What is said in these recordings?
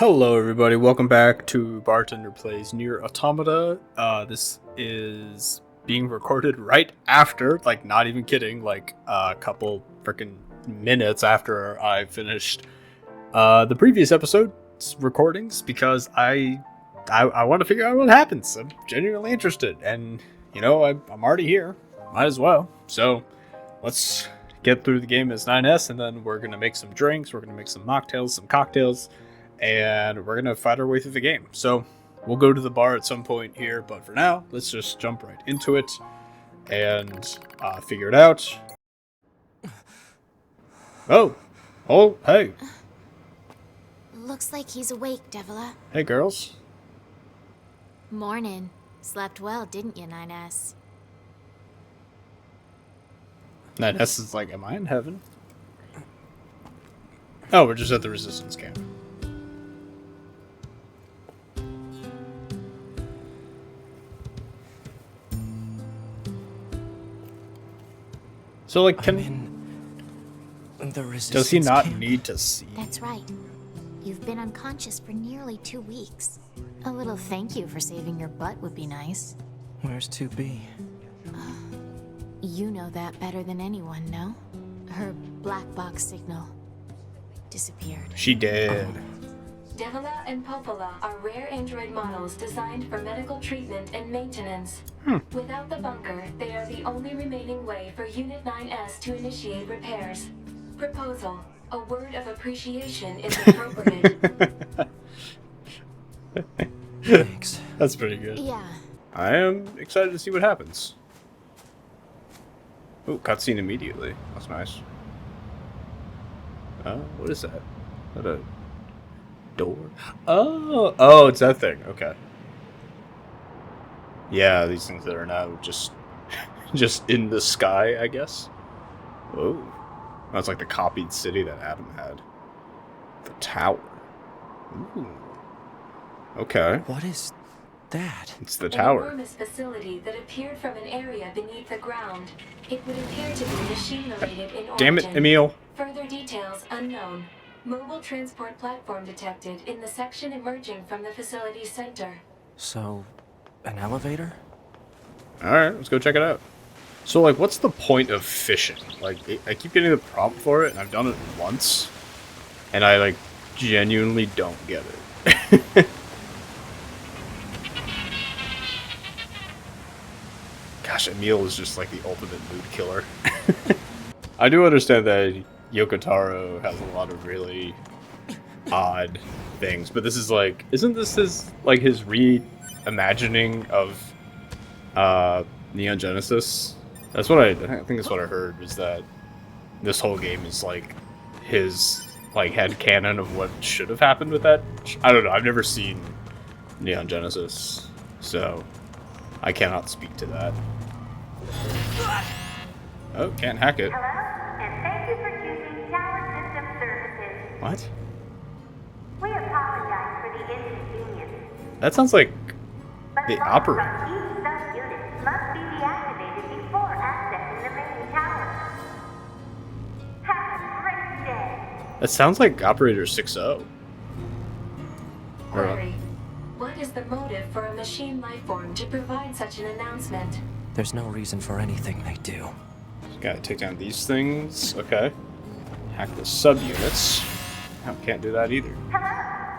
Hello everybody, welcome back to Bartender Plays NieR Automata. This is being recorded right after, like not even kidding, like a couple freaking minutes after I finished the previous episode's recordings because I want to figure out what happens. I'm genuinely interested and, you know, I'm already here. Might as well. So, let's get through the game as 9S and then we're going to make some drinks, we're going to make some mocktails, some cocktails, and we're gonna fight our way through the game. So we'll go to the bar at some point here, but for now, let's just jump right into it and figure it out. Oh, hey. Looks like he's awake, Devila. Hey, girls. Morning. Slept well, didn't you, 9S? 9S is like, am I in heaven? Oh, we're just at the resistance camp. So, like, I'm in the resistance does he not camp? need to see? That's right. You've been unconscious for nearly 2 weeks. A little thank you for saving your butt would be nice. Where's 2B? You know that better than anyone, no? Her black box signal disappeared. She did. Devila and Popola are rare android models designed for medical treatment and maintenance. Without the bunker, they are the only remaining way for Unit 9S to initiate repairs. Proposal: a word of appreciation is appropriate. Thanks. That's pretty good. Yeah. I I am excited to see what happens. Oh, cutscene immediately. That's nice. What is that? Is that a door? Oh, it's that thing. Okay. Yeah, these things that are now just in the sky, I guess. Whoa. That's like the copied city that Adam had. The tower. Ooh. Okay. What is that? It's the An tower. enormous facility that appeared from an area beneath the ground. It would appear to be machine-related in origin. Damn it, Emil. Further details unknown. Mobile transport platform detected in the section emerging from the facility's center. So, an elevator? Alright, let's go check it out. So, like, what's the point of fishing? Like, I keep getting the prompt for it, and I've done it once, and I, like, genuinely don't get it. Gosh, Emil is just, like, the ultimate mood killer. I do understand that Yokotaro has a lot of really odd things, but this is, like, isn't this his reimagining of Neon Genesis? That's what I think that's what I heard, was that this whole game is like his head canon of what should have happened with that. I don't know, I've never seen Neon Genesis, so I cannot speak to that. Oh, can't hack it. Hello, and thank you for choosing Tower System Services. What? We apologize for the inconvenience. That sounds like But the alarms operator. from each sub-unit must be deactivated before accessing the main tower. Have a great day. That sounds like Operator 6-0. Query: what is the motive for a machine lifeform to provide such an announcement? There's no reason for anything they do. Gotta take down these things. Okay. Hack the subunits. Oh, can't do that either. Hello,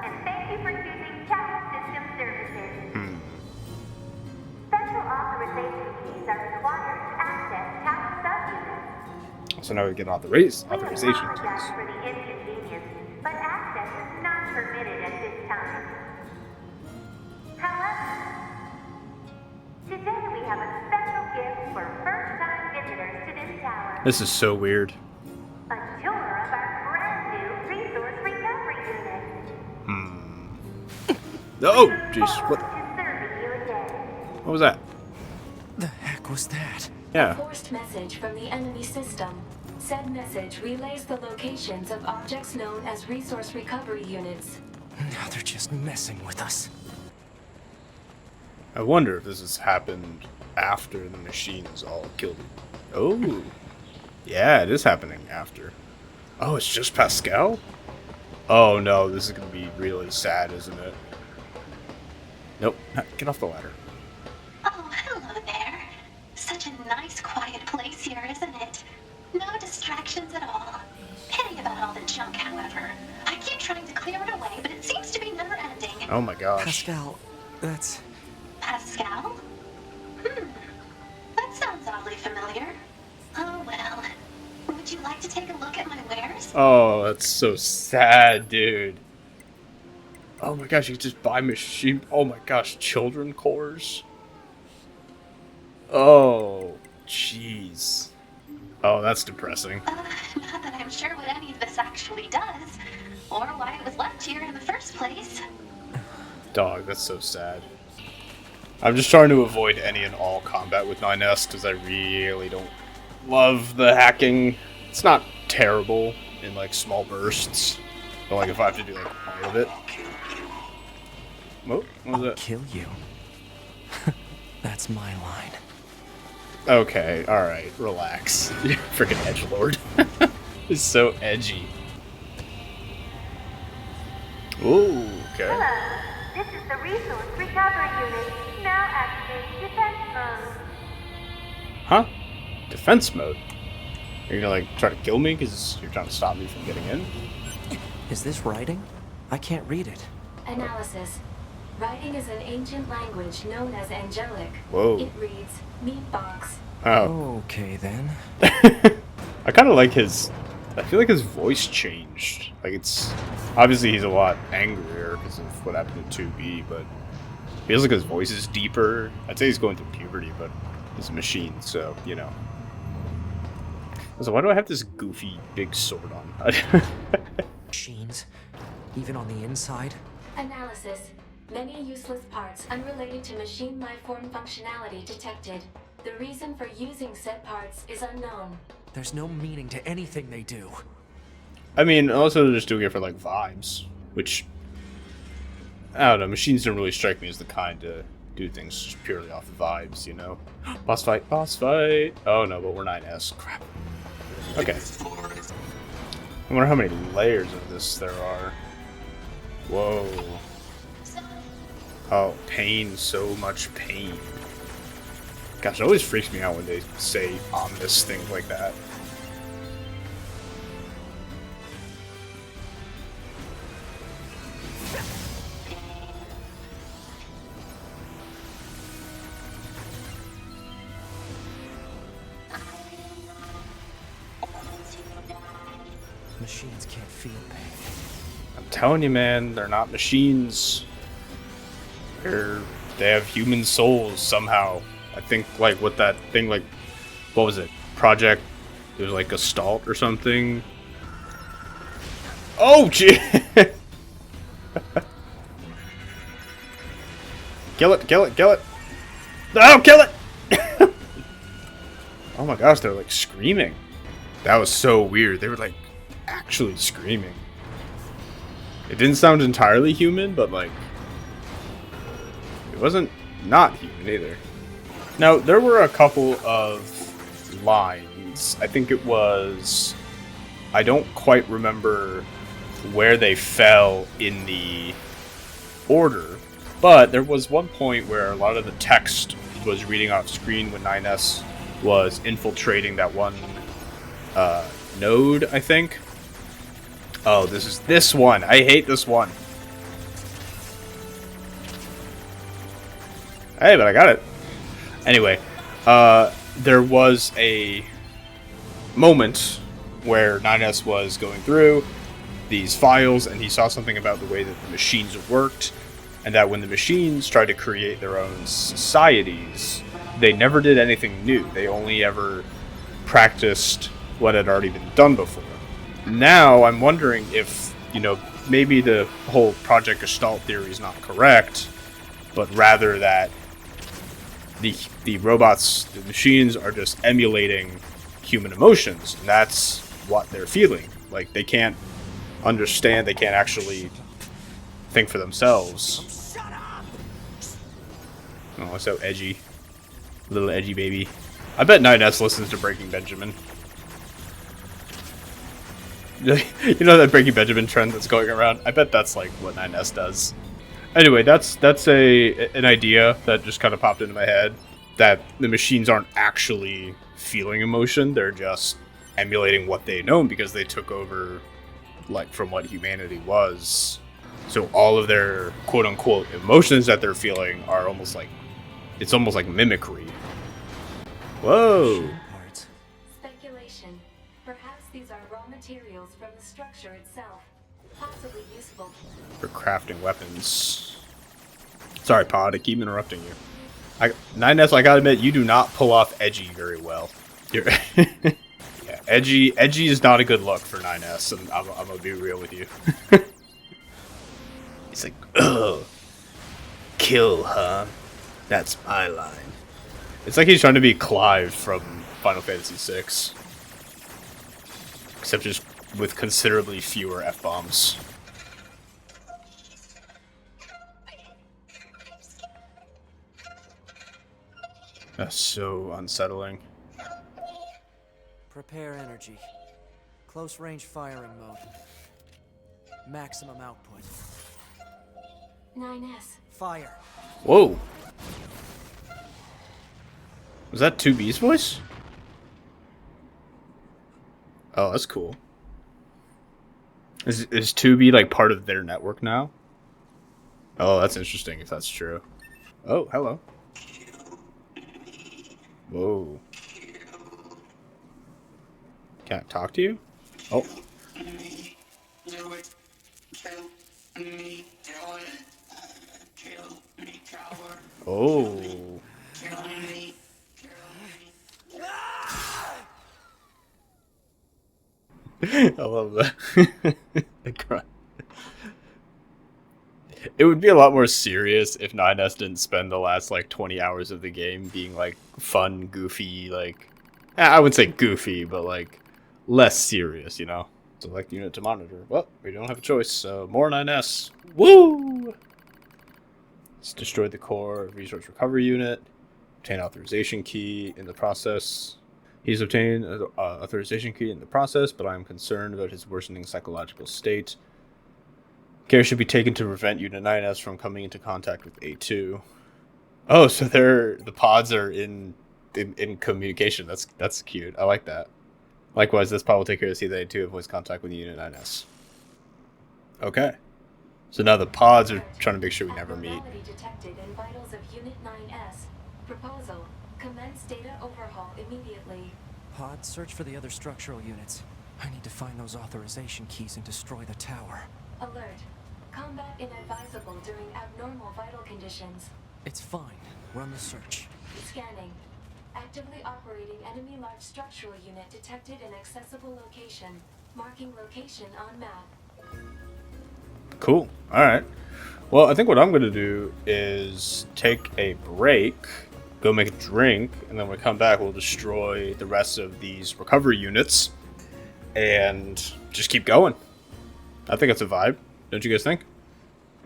and thank you for choosing Tower System Services. Special authorization keys are required to access tower subunits. So now we get We authorization apologize keys. for the inconvenience, but access is not permitted at this time. However, today we have a special gift for first-time visitors to this tower. This is so weird. A tour of our brand new resource recovery unit. Oh, We look jeez. forward What? to serving you again. What was that? The heck was that? Yeah. Forced message from the enemy system. Said message relays the locations of objects known as resource recovery units. Now they're just messing with us. I wonder if this has happened after the machine is all killed. Oh. Yeah, it is happening after. Oh, it's just Pascal? Oh no, this is gonna be really sad, isn't it? Nope. Get off the ladder. Oh, hello there. Such a nice, quiet place here, isn't it? No distractions at all. Pity about all the junk, however. I keep trying to clear it away, but it seems to be never ending. Oh my gosh. Pascal, that's... Pascal? That sounds oddly familiar. Oh well. Would you like to take a look at my wares? Oh, that's so sad, dude. Oh my gosh, you can just buy machine. Oh my gosh, children cores. Oh, jeez. Oh, that's depressing. Not that I'm sure what any of this actually does, or why it was left here in the first place. Dog, that's so sad. I'm just trying to avoid any and all combat with 9S because I really don't love the hacking. It's not terrible in like small bursts, but like if I have to do like all of it. What was that? Kill you. That's my line. Okay, alright, relax. Freaking edgelord. It's so edgy. Ooh, okay. Hello, this is the Resource Recovery Unit. Now activate defense mode. Huh? Defense mode? Are you gonna like try to kill me because you're trying to stop me from getting in? Is this writing? I can't read it. Analysis. Writing is an ancient language known as angelic. Whoa. It reads, meat box. Oh. Okay then. I kind of like his... I feel like his voice changed. Like it's... Obviously he's a lot angrier because of what happened to 2B, but... It feels like his voice is deeper. I'd say he's going through puberty, but he's a machine, so, you know. So why do I have this goofy big sword on? Machines? Even on the inside? Analysis. Many useless parts unrelated to machine lifeform functionality detected. The reason for using said parts is unknown. There's no meaning to anything they do. I mean, also they're just doing it for, like, vibes, which... I don't know, machines don't really strike me as the kind to do things just purely off of vibes, you know? Boss fight, boss fight! Oh no, but we're 9S. Crap. Okay. I wonder how many layers of this there are. Whoa. Oh, pain, so much pain. Gosh, it always freaks me out when they say ominous things like that. Machines can't feel pain. I'm telling you, man, they're not machines. They have human souls somehow. I think, like, what that thing, like, what was it? Project, it was like Gestalt or something. Oh, gee! Kill it, kill it, kill it! No, kill it! Oh my gosh, they're like screaming. That was so weird. They were like actually screaming. It didn't sound entirely human, but like it wasn't not human either. Now, there were a couple of lines. I think it was... I don't quite remember where they fell in the order, but there was one point where a lot of the text was reading off screen when 9S was infiltrating that one node, I think. Oh, this is this one. I hate this one. Hey, but I got it. Anyway, there was a moment where 9S was going through these files and he saw something about the way that the machines worked, and that when the machines tried to create their own societies, they never did anything new. They only ever practiced what had already been done before. Now, I'm wondering if, you know, maybe the whole Project Gestalt theory is not correct, but rather that the robots, the machines, are just emulating human emotions, and that's what they're feeling. Like, they can't understand, they can't actually think for themselves. Oh, so edgy. Little edgy baby. I bet 9S listens to Breaking Benjamin. You know that Breaking Benjamin trend that's going around? I bet that's like what 9S does. Anyway, that's an idea that just kind of popped into my head, that the machines aren't actually feeling emotion, they're just emulating what they know because they took over, like, from what humanity was. So all of their quote-unquote emotions that they're feeling are almost like, it's almost like mimicry. Whoa! Speculation. Perhaps these are raw materials from the structure itself, possibly useful For crafting weapons. Sorry, Pod, I keep interrupting you. 9S, I gotta admit, you do not pull off edgy very well. You're yeah, edgy is not a good look for 9S, and I'm gonna be real with you. He's like, ugh, kill, huh? That's my line. It's like he's trying to be Clive from Final Fantasy VI. Except just with considerably fewer F-bombs. That's so unsettling. Prepare energy. Close range firing mode. Maximum output. 9S. Fire. Whoa. Was that 2B's voice? Oh, that's cool. Is 2B like part of their network now? Oh, that's interesting if that's true. Oh, hello. Whoa. Can I talk to you? Oh. Oh. I love that. It would be a lot more serious if 9S didn't spend the last like 20 hours of the game being like fun, goofy, like I wouldn't say goofy, but like less serious, you know? Select unit to monitor. Well, we don't have a choice, so more 9S. Woo! Let's destroy the core resource recovery unit. Obtain authorization key in the process. He's obtained an authorization key in the process, but I am concerned about his worsening psychological state. Care should be taken to prevent Unit 9S from coming into contact with A2. Oh, so the pods are in communication. That's cute. I like that. Likewise, this pod will take care to see that A2 avoids contact with Unit 9S. Okay. So now the pods are trying to make sure we never meet. Detected in vitals of Unit 9S. Proposal. Commence data overhaul immediately. Pod, search for the other structural units. I need to find those authorization keys and destroy the tower. Alert. Combat inadvisable during abnormal vital conditions. It's fine. Run the search. Scanning. Actively operating enemy large structural unit detected in accessible location. Marking location on map. Cool. Alright. Well, I think what I'm going to do is take a break, go make a drink, and then when we come back, we'll destroy the rest of these recovery units and just keep going. I think that's a vibe. Don't you guys think?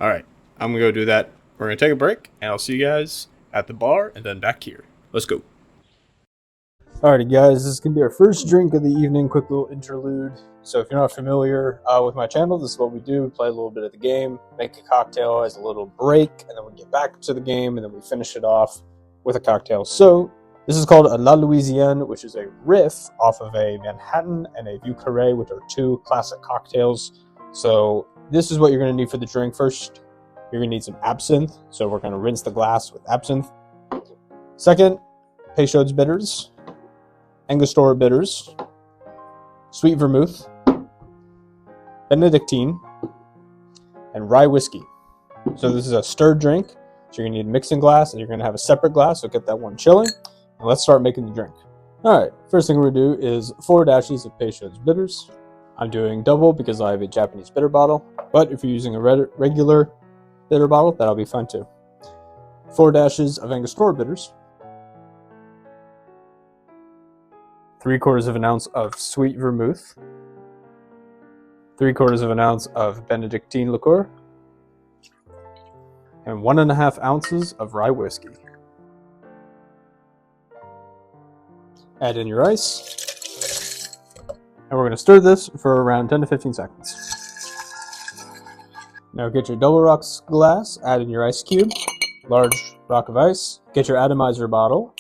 Alright. I'm going to go do that. We're going to take a break, and I'll see you guys at the bar and then back here. Let's go. Alrighty guys, this is going to be our first drink of the evening, quick little interlude. So if you're not familiar with my channel, this is what we do. We play a little bit of the game, make a cocktail as a little break, and then we get back to the game, and then we finish it off with a cocktail. So this is called a La Louisianne, which is a riff off of a Manhattan and a Vieux Carré, which are two classic cocktails. So this is what you're going to need for the drink. First, you're going to need some absinthe. So we're going to rinse the glass with absinthe. Second, Peychaud's bitters, Angostura bitters, sweet vermouth, Benedictine, and Rye Whiskey. So this is a stirred drink. So you're going to need a mixing glass, and you're going to have a separate glass, so get that one chilling. And let's start making the drink. Alright, first thing we're going to do is 4 dashes of Peychaud's bitters. I'm doing double because I have a Japanese bitter bottle, but if you're using a regular bitter bottle, that'll be fine too. 4 dashes of Angostura bitters. 3/4 of an ounce of sweet vermouth. 3/4 of an ounce of Benedictine liqueur. And 1.5 ounces of rye whiskey. Add in your ice. And we're going to stir this for around 10 to 15 seconds. Now get your double rocks glass, add in your ice cube, large rock of ice. Get your atomizer bottle.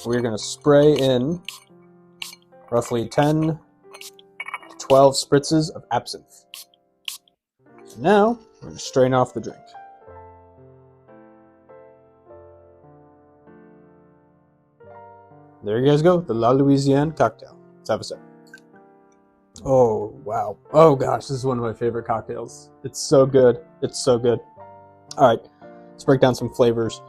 We're going to spray in roughly 10 to 12 spritzes of absinthe. So now we're going to strain off the drink. There you guys go, the La Louisianne cocktail. Let's have a sip. Oh, wow. Oh gosh, this is one of my favorite cocktails. It's so good. It's so good. Alright, let's break down some flavors.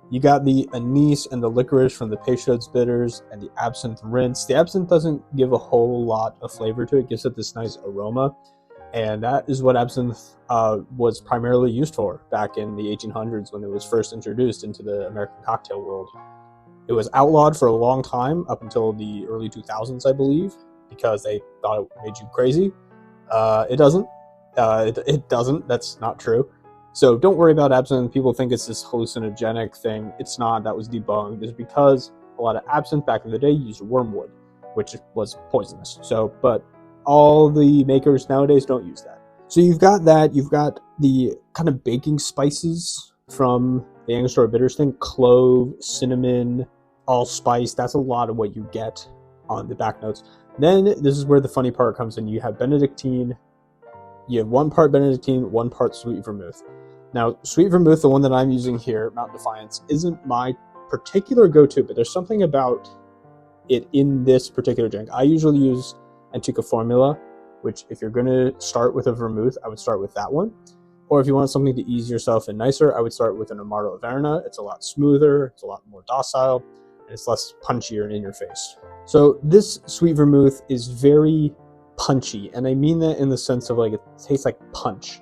You got the anise and the licorice from the Peychaud's bitters and the absinthe rinse. The absinthe doesn't give a whole lot of flavor to it. It gives it this nice aroma. And that is what absinthe was primarily used for back in the 1800s when it was first introduced into the American cocktail world. It was outlawed for a long time, up until the early 2000s, I believe, because they thought it made you crazy. It doesn't. It doesn't. That's not true. So don't worry about absinthe. People think it's this hallucinogenic thing. It's not. That was debunked. It's because a lot of absinthe back in the day used wormwood, which was poisonous. So, but all the makers nowadays don't use that. So you've got that. You've got the kind of baking spices from the angostura bitters thing. Clove, cinnamon, allspice. That's a lot of what you get on the back notes. Then this is where the funny part comes in. You have Benedictine. You have 1 part Benedictine, 1 part sweet vermouth. Now, sweet vermouth, the one that I'm using here, Mountain Defiance, isn't my particular go-to, but there's something about it in this particular drink. I usually use Antica Formula, which if you're going to start with a vermouth, I would start with that one. Or if you want something to ease yourself in nicer, I would start with an Amaro Averna. It's a lot smoother, it's a lot more docile, and it's less punchy or in your face. So this sweet vermouth is very punchy, and I mean that in the sense of like it tastes like punch.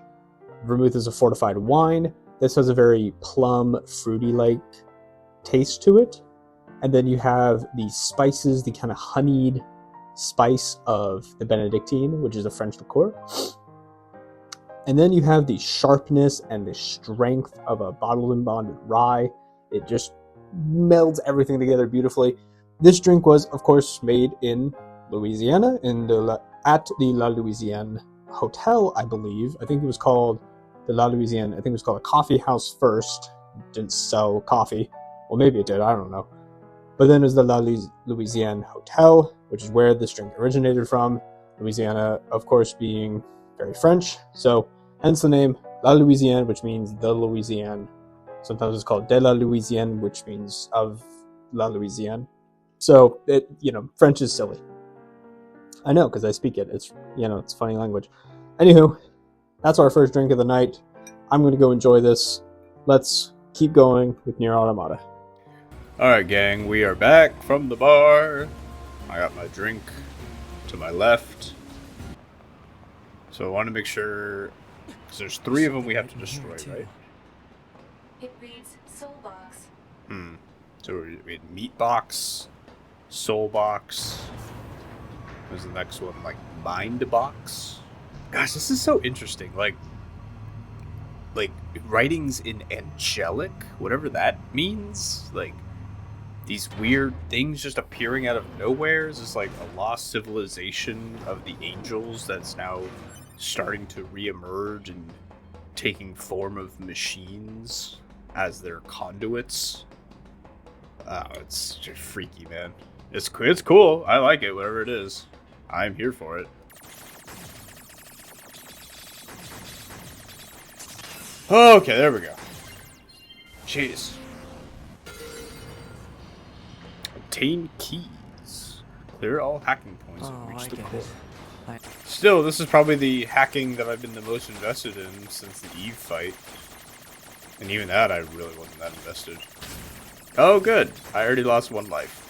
Vermouth is a fortified wine. This has a very plum, fruity-like taste to it. And then you have the spices, the kind of honeyed spice of the Benedictine, which is a French liqueur. And then you have the sharpness and the strength of a bottled and bonded rye. It just melds everything together beautifully. This drink was, of course, made in Louisiana, at the La Louisianne Hotel, I believe. I think it was called the La Louisianne. I think it was called a coffee house first. It didn't sell coffee. Well, maybe it did. I don't know. But then there's the La Louisianne Hotel, which is where this drink originated from. Louisiana, of course, being very French. So, hence the name La Louisianne, which means the Louisianne. Sometimes it's called de la Louisianne, which means of La Louisianne. So, French is silly. I know, because I speak it. It's, it's funny language. Anywho, that's our first drink of the night. I'm going to go enjoy this. Let's keep going with NieR Automata. Alright, gang, we are back from the bar. I got my drink to my left. So I want to make sure, because there's 3 of them we have to destroy, right? It reads Soul Box. So we had Meat Box, Soul Box. What was the next one? Like Mind Box? Gosh, this is so interesting. Like writings in angelic, whatever that means. Like these weird things just appearing out of nowhere. Is this like a lost civilization of the angels that's now starting to reemerge and taking form of machines as their conduits? Oh, it's just freaky, man. It's cool. I like it, whatever it is. I'm here for it. Okay, there we go. Jeez. Obtain keys. Clear all hacking points and reach the core. Still, this is probably the hacking that I've been the most invested in since the Eve fight. And even that, I really wasn't that invested. Oh, good. I already lost 1 life.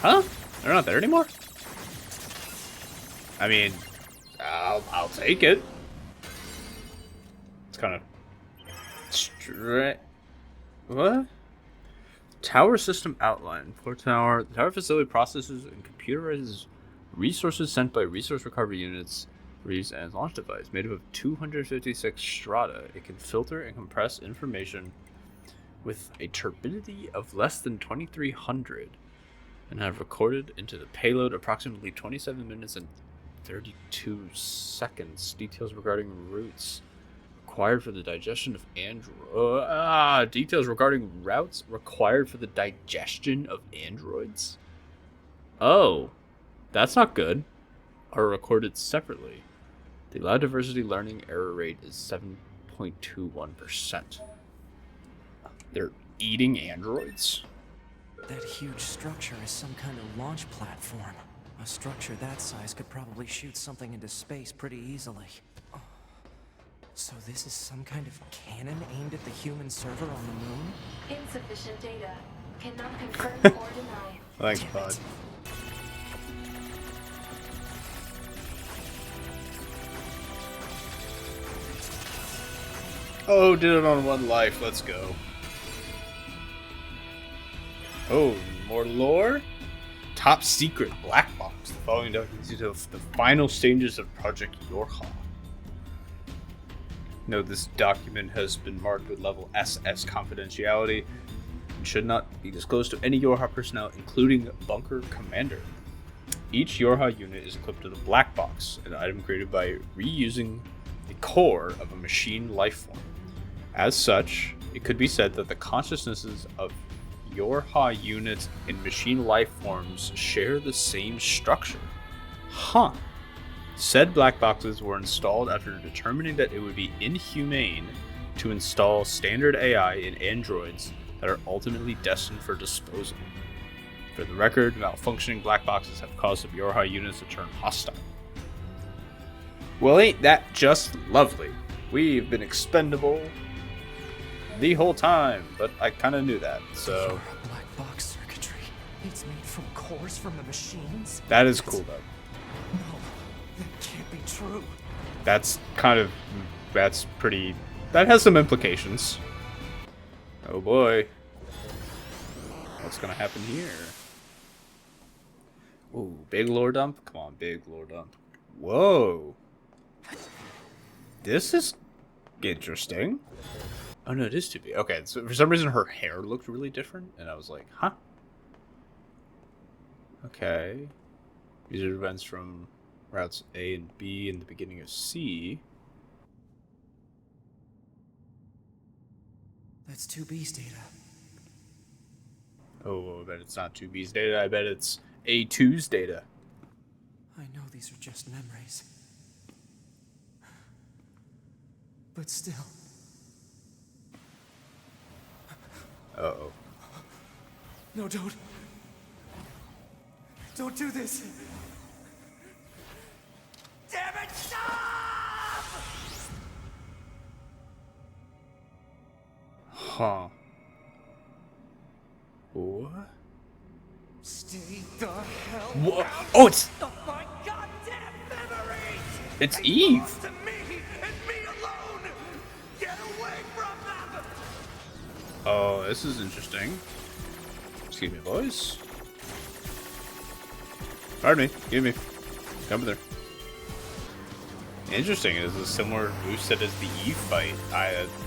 Huh? They're not there anymore? I mean, I'll take it. It's kind of what? Tower system outline. Core tower. The tower facility processes and computerizes resources sent by resource recovery units for use as launch device. Made up of 256 strata, it can filter and compress information with a turbidity of less than 2300 and have recorded into the payload approximately 27 minutes and 32 seconds. Details regarding routes required for the digestion of details regarding routes required for the digestion of androids? Oh, that's not good. Are recorded separately. The allowed diversity learning error rate is 7.21%. They're eating androids? That huge structure is some kind of launch platform. A structure that size could probably shoot something into space pretty easily. Oh. So this is some kind of cannon aimed at the human server on the moon? Insufficient data. Cannot confirm or deny. Thanks, Damn bud. it. Oh, did it on one life. Let's go. Oh, more lore? Top secret black box. The following documents detail the final stages of Project Yorha. Note this document has been marked with level SS confidentiality and should not be disclosed to any Yorha personnel, including bunker commander. Each Yorha unit is equipped with a black box, an item created by reusing the core of a machine life form. As such, it could be said that the consciousnesses of Yorha units and machine life forms share the same structure. Huh. Said black boxes were installed after determining that it would be inhumane to install standard AI in androids that are ultimately destined for disposal. For the record, malfunctioning black boxes have caused some Yorha units to turn hostile. Well, ain't that just lovely? We've been expendable the whole time, but I kind of knew that, so... Yorha black box circuitry. It's made from cores from the machines? That is cool, though. No, that can't be true. That's pretty... That has some implications. Oh boy. What's gonna happen here? Ooh, big lore dump? Come on, big lore dump. Whoa. This is interesting. Oh no, it is too big. Okay, so for some reason her hair looked really different, and I was like, huh? Okay. These are events from routes A and B in the beginning of C. That's 2B's data. Oh, I bet it's not 2B's data. I bet it's A2's data. I know these are just memories. But still. Uh-oh. No, don't. Don't do this. Damn it, stop! Huh. What? Stay the hell What? out Oh, it's... of my goddamn memories! It's They Eve! belong to me and me alone! Get away from them! Oh, this is interesting. Excuse me, boys. Pardon me. Excuse me. Come there. Interesting. It is a similar moveset as the Eve fight.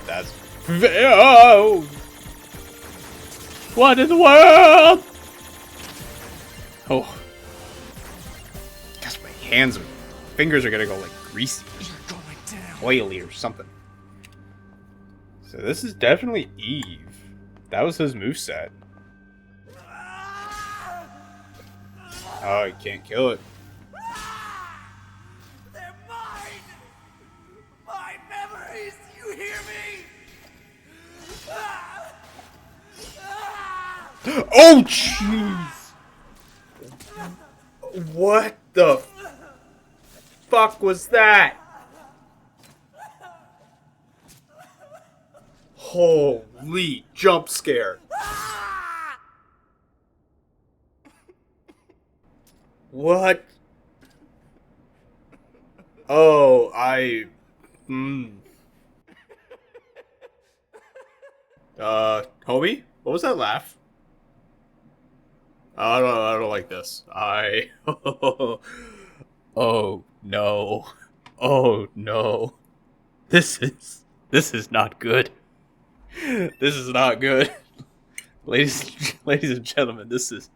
That's... Oh! What in the world? Oh. Guess my hands and fingers are gonna go like greasy. You're going down. Oily or something. So this is definitely Eve. That was his moveset. Oh, you can't kill it. They're mine! My memories! You hear me? Oh, jeez! What the fuck was that? Holy jump scare. What? Oh, homie? What was that laugh? I don't like this. Oh no. Oh no. This is not good. This is not good. Ladies and gentlemen, this is...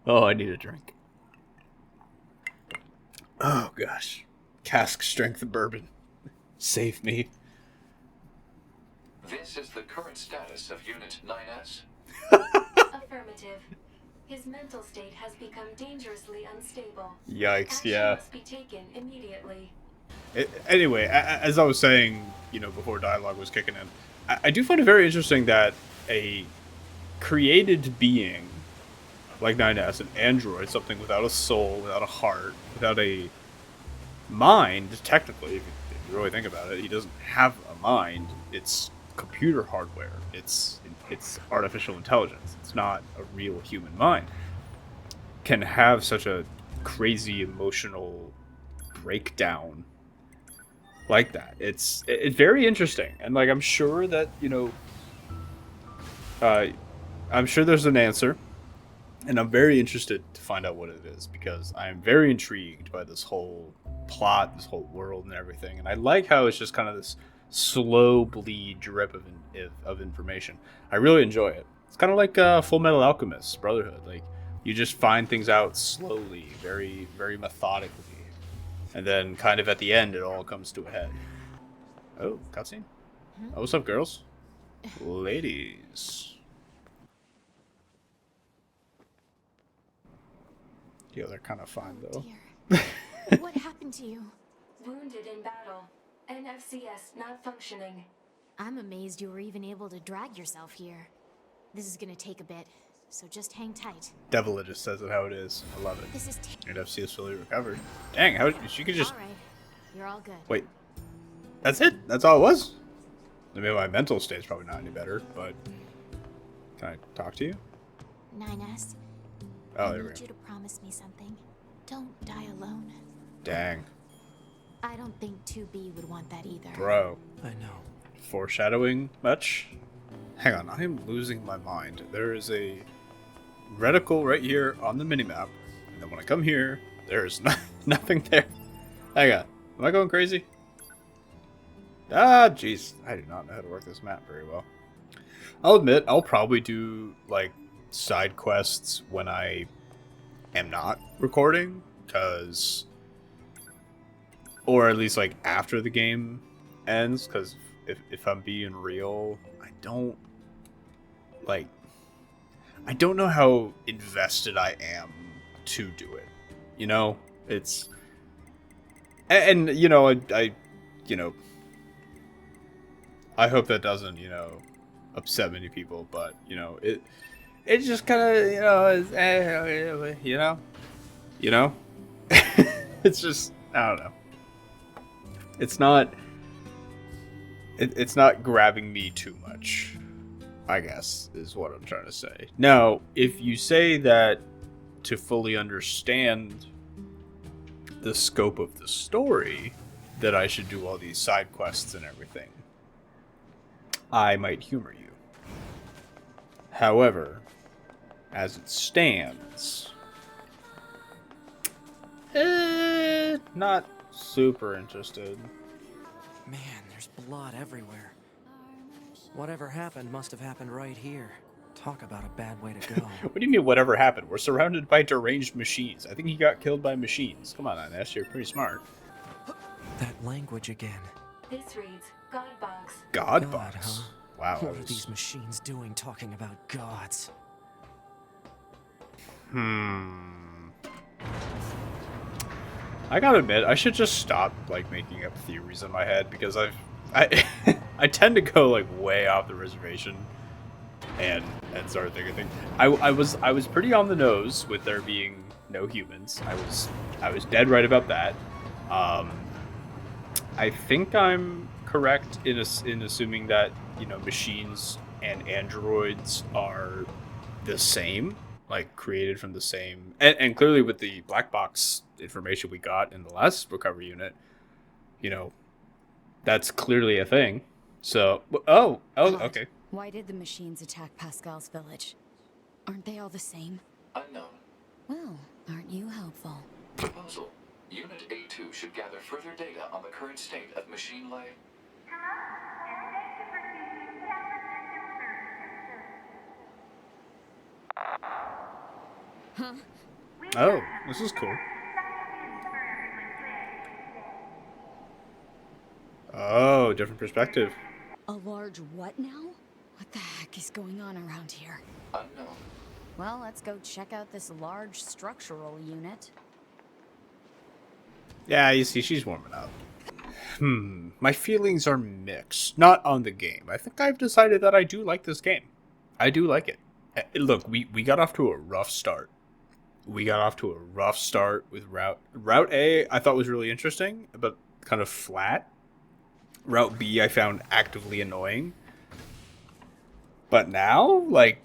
Oh, I need a drink. Oh, gosh. Cask strength bourbon. Save me. This is the current status of Unit 9S. Affirmative. His mental state has become dangerously unstable. Yikes, Action yeah. must be taken immediately. Anyway, as I was saying, you know, before dialogue was kicking in, I do find it very interesting that a created being like 9S, an android, something without a soul, without a heart, without a mind, technically, if you really think about it, he doesn't have a mind. It's computer hardware. It's artificial intelligence. It's not a real human mind. Can have such a crazy emotional breakdown like that. It's very interesting, and like I'm sure that, you know, I'm sure there's an answer, and I'm very interested to find out what it is, because I am very intrigued by this whole plot, this whole world, and everything. And I like how it's just kind of this slow bleed drip of information. I really enjoy it. It's kind of like Full Metal Alchemist Brotherhood. Like, you just find things out slowly, very, very methodically. And then kind of at the end, it all comes to a head. Oh, cutscene? Oh, what's up, girls? Ladies. Yeah, they're kind of fine, though. Dear. What happened to you? Wounded in battle. NFCS not functioning. I'm amazed you were even able to drag yourself here. This is gonna take a bit, so just hang tight. Devil just says it how it is. I love it. This is NFC is fully recovered. Dang, how she could just... all right. You're all good. Wait. That's it? That's all it was? I mean, my mental state's probably not any better, but... Can I talk to you? 9S. Oh, I there we need go. you to promise me something. Don't die alone. Dang. I don't think 2B would want that either. Bro. I know. Foreshadowing much? Hang on, I am losing my mind. There is a reticle right here on the minimap, and then when I come here, there's nothing there. Hang on. Am I going crazy? Ah, jeez. I do not know how to work this map very well. I'll admit, I'll probably do, like, side quests when I am not recording, because... Or at least, like, after the game ends, because if I'm being real, I don't know how invested I am to do it. You know? It's... And you know, I you know... I hope that doesn't, you know, upset many people, but, you know, it's just kind of, you know, you know? It's just, I don't know. It's not grabbing me too much, I guess, is what I'm trying to say. Now, if you say that to fully understand the scope of the story, that I should do all these side quests and everything, I might humor you. However, as it stands, not super interested. Man, there's blood everywhere. Whatever happened must have happened right here. Talk about a bad way to go. What do you mean, whatever happened? We're surrounded by deranged machines. I think he got killed by machines. Come on, Ines, you're pretty smart. That language again. This reads God Box. God God, box. huh? Wow. What are these machines doing talking about gods? I gotta admit, I should just stop like making up theories in my head, because I I tend to go like way off the reservation and start thinking things. I was pretty on the nose with there being no humans. I was dead right about that. I think I'm correct in assuming that, you know, machines and androids are the same, like created from the same, and clearly with the black box information we got in the last recovery unit, you know, that's clearly a thing. So, oh, okay. Why did the machines attack Pascal's village? Aren't they all the same? Unknown. Well, aren't you helpful? Proposal. Unit A2 should gather further data on the current state of machine life. Hello, and thank you for choosing Tower System Huh? Oh, this is cool. Oh, different perspective. A large what now? What the heck is going on around here? Unknown. Well, let's go check out this large structural unit. Yeah, you see, she's warming up. My feelings are mixed. Not on the game. I think I've decided that I do like this game. I do like it. Look, we got off to a rough start. We got off to a rough start with Route A. I thought was really interesting, but kind of flat. Route B I found actively annoying. But now, like,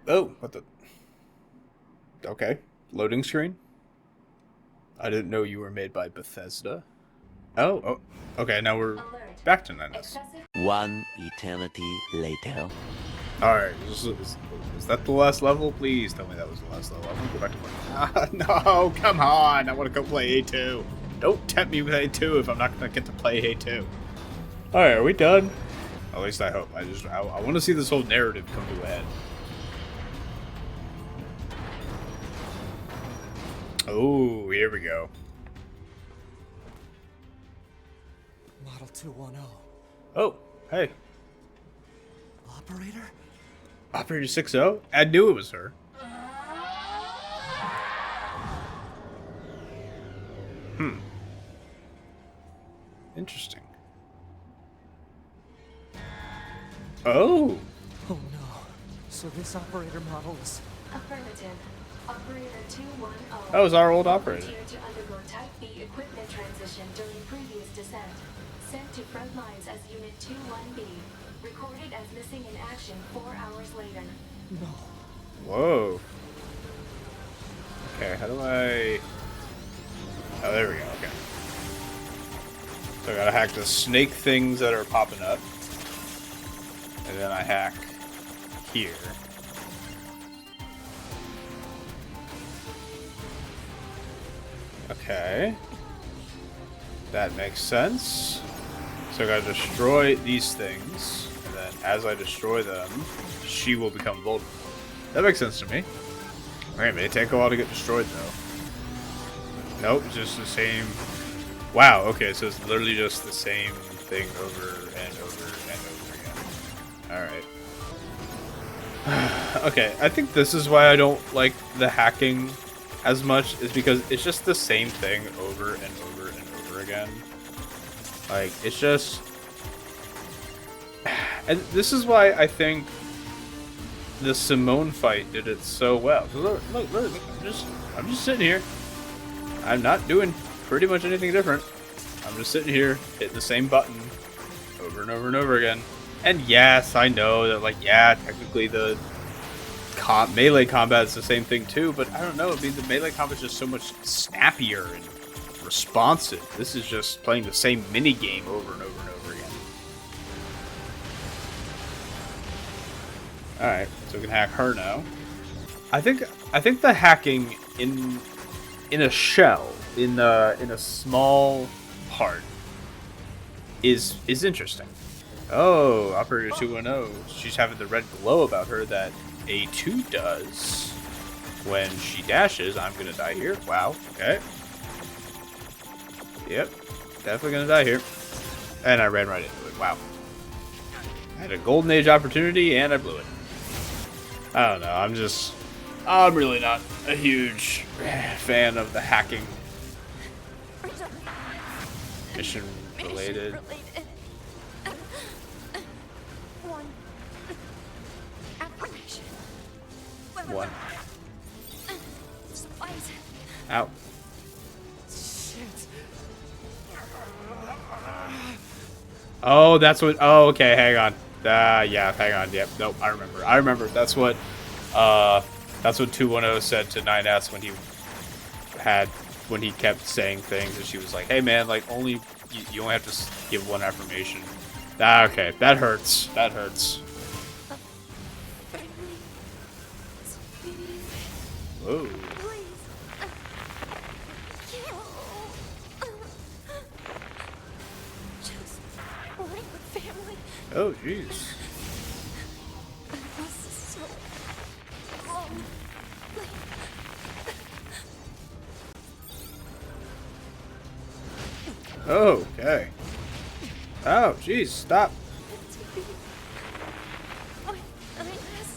oh, what the? Okay, loading screen. I didn't know you were made by Bethesda. Oh, okay, now we're Alert. back to 9S. Excessive. One eternity later. Alright, is that the last level? Please tell me that was the last level. I'm gonna go back to work. No, come on! I want to go play A2. Don't tempt me with A2 if I'm not gonna get to play A2. Alright, are we done? At least I hope. I want to see this whole narrative come to a head. Oh, here we go. Model 210. Oh, hey. Operator? Operator 6-0? I knew it was her. Interesting. Oh! Oh no. So this operator model is... Affirmative. Operator 210. That was our old operator. Volunteered to undergo Type B equipment transition during previous descent. Sent to front lines as Unit 21B. Recorded as missing in action 4 hours later. No. Whoa. Okay, how do I... Oh, there we go, okay. So I gotta hack the snake things that are popping up. And then I hack here. Okay. That makes sense. So I gotta destroy these things. And then as I destroy them, she will become vulnerable. That makes sense to me. Okay, it may take a while to get destroyed though. Nope, it's just the same. Wow, okay, so it's literally just the same thing over and over and over again. Alright. Okay, I think this is why I don't like the hacking as much, is because it's just the same thing over and over and over again. Like, it's just... And this is why I think the Simone fight did it so well. Look, I'm just sitting here. I'm not doing pretty much anything different. I'm just sitting here, hitting the same button over and over and over again. And yes, I know that, like, yeah, technically the melee combat is the same thing too, but I don't know. I mean, the melee combat is just so much snappier and responsive. This is just playing the same mini game over and over and over again. All right, so we can hack her now. I think the hacking in a shell, in a small part, is interesting. Oh, Operator 210. She's having the red glow about her that A2 does when she dashes. I'm gonna die here. Wow. Okay. Yep. Definitely gonna die here. And I ran right into it. Wow. I had a golden age opportunity and I blew it. I don't know. I'm really not a huge fan of the hacking. Mission related. One. Ow. Oh, that's what. Oh, okay. Hang on. Yeah. Hang on. Yep. Nope. I remember. That's what 210 said to 9S when he kept saying things, and she was like, "Hey, man, like you only have to give one affirmation." Okay. That hurts. That hurts. Whoa. Oh, jeez. Okay. Oh, jeez, stop.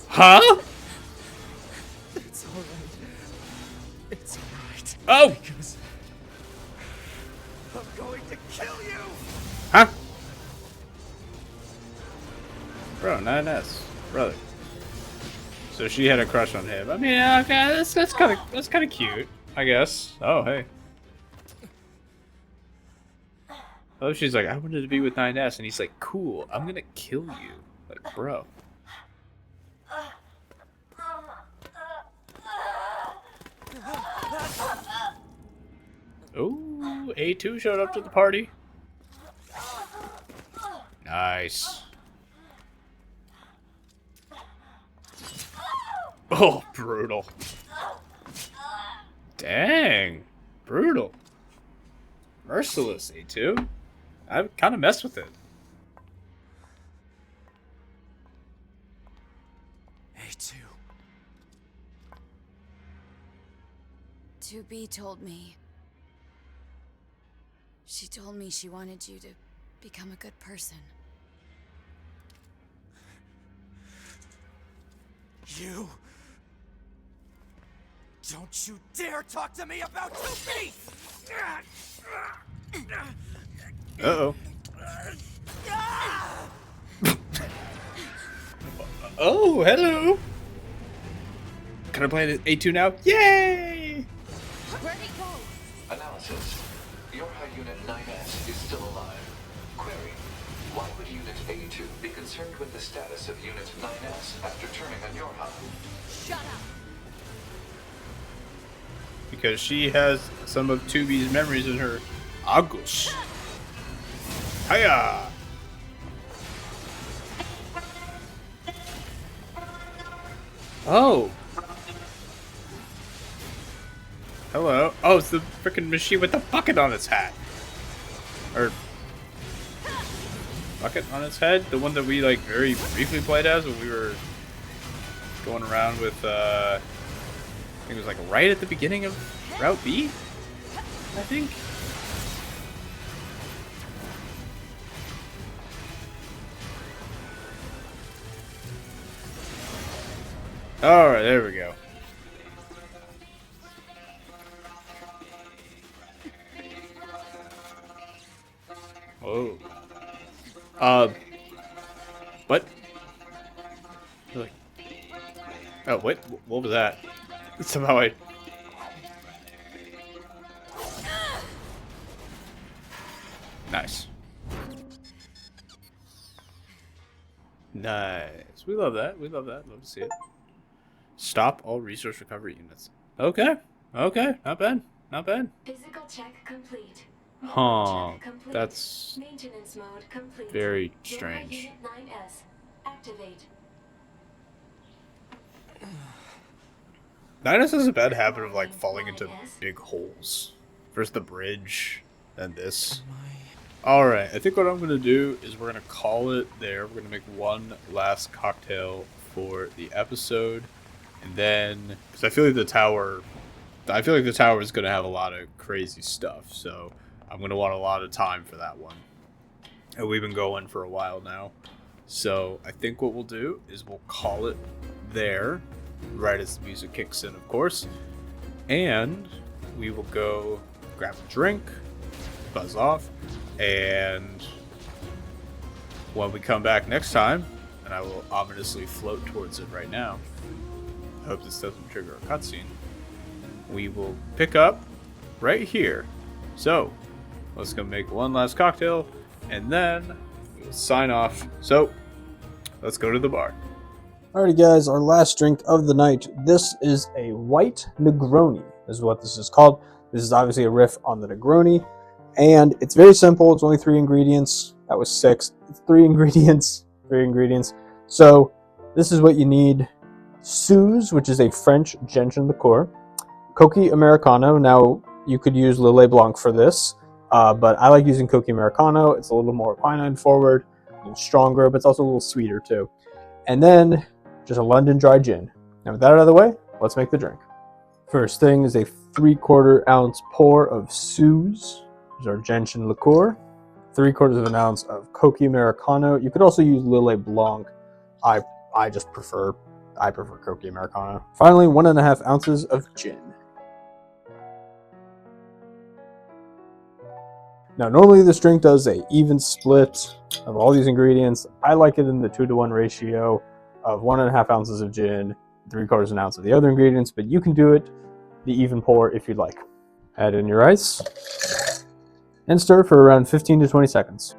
Huh? It's alright. It's alright. Oh! Because I'm going to kill you! Huh? Bro, 9S. Brother. So she had a crush on him. I mean, okay, that's kind of cute, I guess. Oh, hey. Oh, she's like, I wanted to be with 9S, and he's like, cool, I'm gonna kill you. Like, bro. Ooh, A2 showed up to the party. Nice. Oh, brutal. Dang. Brutal. Merciless, A2. I kind of messed with it. A2. 2B told me. She told me she wanted you to become a good person. You... Don't you dare talk to me about 2B! Uh-oh. Oh, hello! Can I play A2 now? Yay! Where'd he go? Analysis. Your high unit 9S is still alive. Query. Why would Unit A2 be concerned with the status of Unit 9S after turning on your hub? Shut up! Because she has some of 2B's memories in her Auguste. Hiya! Oh! Hello. Oh, it's the freaking machine with the bucket on its hat. Or... bucket on its head? The one that we, like, very briefly played as when we were going around with, I think it was, like, right at the beginning of Route B? I think? Alright, there we go. Whoa. What? Like, oh, wait, what was that? Somehow I... Nice. Nice. We love that. We love that. Love to see it. Stop all resource recovery units. Okay. Okay. Not bad. Not bad. Physical check complete. Huh. Check complete. That's Maintenance mode complete. very Your strange. Unit 9S. Activate. 9S has a bad habit of like falling into big holes. First the bridge, then this. Alright, I think what I'm going to do is we're going to call it there. We're going to make one last cocktail for the episode. And then, because I feel like the tower is going to have a lot of crazy stuff. So I'm going to want a lot of time for that one. And we've been going for a while now. So I think what we'll do is we'll call it there. Right as the music kicks in, of course. And we will go grab a drink, buzz off. And when we come back next time, and I will ominously float towards it right now, I hope this doesn't trigger a cutscene, we will pick up right here. So, let's go make one last cocktail, and then we'll sign off. So, let's go to the bar. Alrighty guys, our last drink of the night. This is a white Negroni, is what this is called. This is obviously a riff on the Negroni. And it's very simple. It's only 3 ingredients. That was 6. It's 3 ingredients. 3 ingredients. So this is what you need. Suze, which is a French gentian liqueur. Cocci Americano. Now you could use Lillet Blanc for this. But I like using Cocci Americano. It's a little more quinine forward. A little stronger, but it's also a little sweeter too. And then just a London dry gin. Now with that out of the way, let's make the drink. First thing is a 3/4 ounce pour of Suze. There's our gentian liqueur. 3/4 of an ounce of Cocci Americano. You could also use Lillet Blanc. I prefer Cocci Americano. Finally, 1.5 ounces of gin. Now, normally this drink does a even split of all these ingredients. I like it in the 2-to-1 ratio of 1.5 ounces of gin, 3/4 of an ounce of the other ingredients, but you can do it the even pour if you'd like. Add in your ice and stir for around 15 to 20 seconds.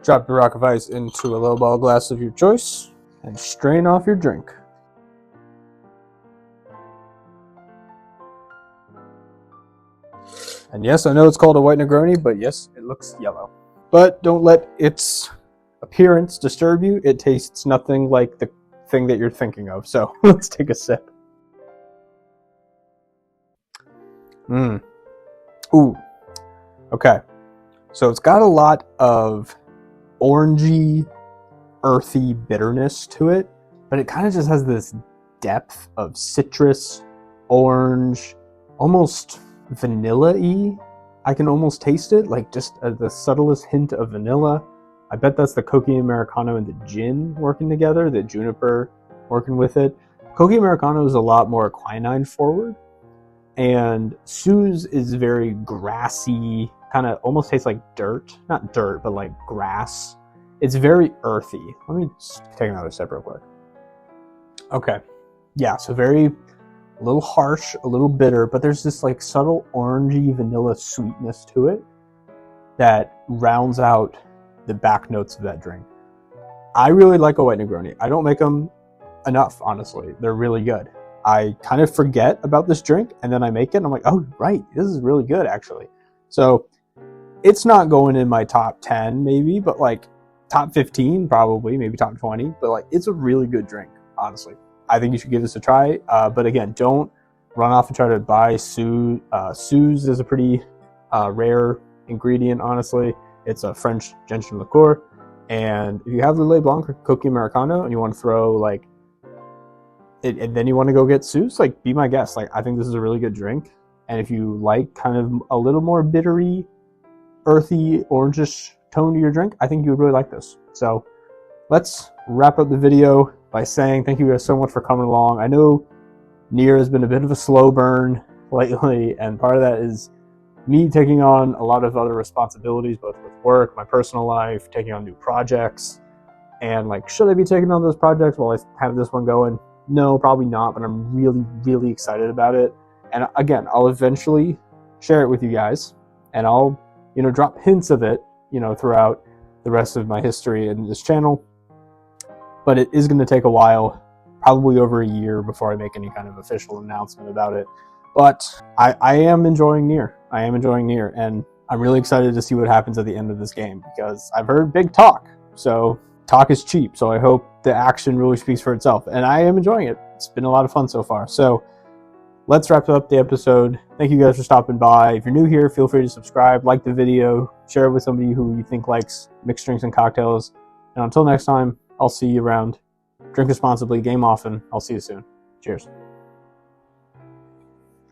Drop your rock of ice into a lowball glass of your choice and strain off your drink. And yes, I know it's called a white Negroni, but yes, it looks yellow. But don't let its appearance disturb you. It tastes nothing like the thing that you're thinking of. So let's take a sip. Ooh. Okay. So it's got a lot of orangey, earthy bitterness to it, but it kind of just has this depth of citrus, orange, almost vanilla-y. I can almost taste it, like just the subtlest hint of vanilla. I bet that's the Cocci Americano and the gin working together, the juniper working with it. Cocci Americano is a lot more quinine forward, and Suze is very grassy, kind of almost tastes like dirt. Not dirt, but like grass. It's very earthy. Let me just take another sip real quick. Okay. Yeah, so a little harsh, a little bitter, but there's this like subtle orangey vanilla sweetness to it that rounds out the back notes of that drink. I really like a white Negroni. I don't make them enough, honestly. They're really good. I kind of forget about this drink, and then I make it, and I'm like, oh, right, this is really good, actually. So it's not going in my top 10, maybe, but like top 15, probably, maybe top 20. But like, it's a really good drink, honestly. I think you should give this a try. But again, don't run off and try to buy Suze. Suze is a pretty rare ingredient, honestly. It's a French gentian liqueur. And if you have Lillet Blanc or Cocci Americano and you want to throw like it, and then you want to go get Suze, like be my guest. Like I think this is a really good drink. And if you like kind of a little more bittery, earthy, orangish tone to your drink, I think you would really like this. So let's wrap up the video by saying thank you guys so much for coming along. I know NieR has been a bit of a slow burn lately, and part of that is me taking on a lot of other responsibilities, both with work, my personal life, taking on new projects, and like, should I be taking on those projects while I have this one going? No, probably not, but I'm really, really excited about it. And again, I'll eventually share it with you guys, and I'll, drop hints of it, throughout the rest of my history in this channel. But it is going to take a while, probably over a year, before I make any kind of official announcement about it. But I am enjoying NieR. I am enjoying NieR, and I'm really excited to see what happens at the end of this game, because I've heard big talk. So talk is cheap, so I hope the action really speaks for itself. And I am enjoying it. It's been a lot of fun so far. So let's wrap up the episode. Thank you guys for stopping by. If you're new here, feel free to subscribe, like the video, share it with somebody who you think likes mixed drinks and cocktails. And until next time, I'll see you around. Drink responsibly, game often. I'll see you soon. Cheers.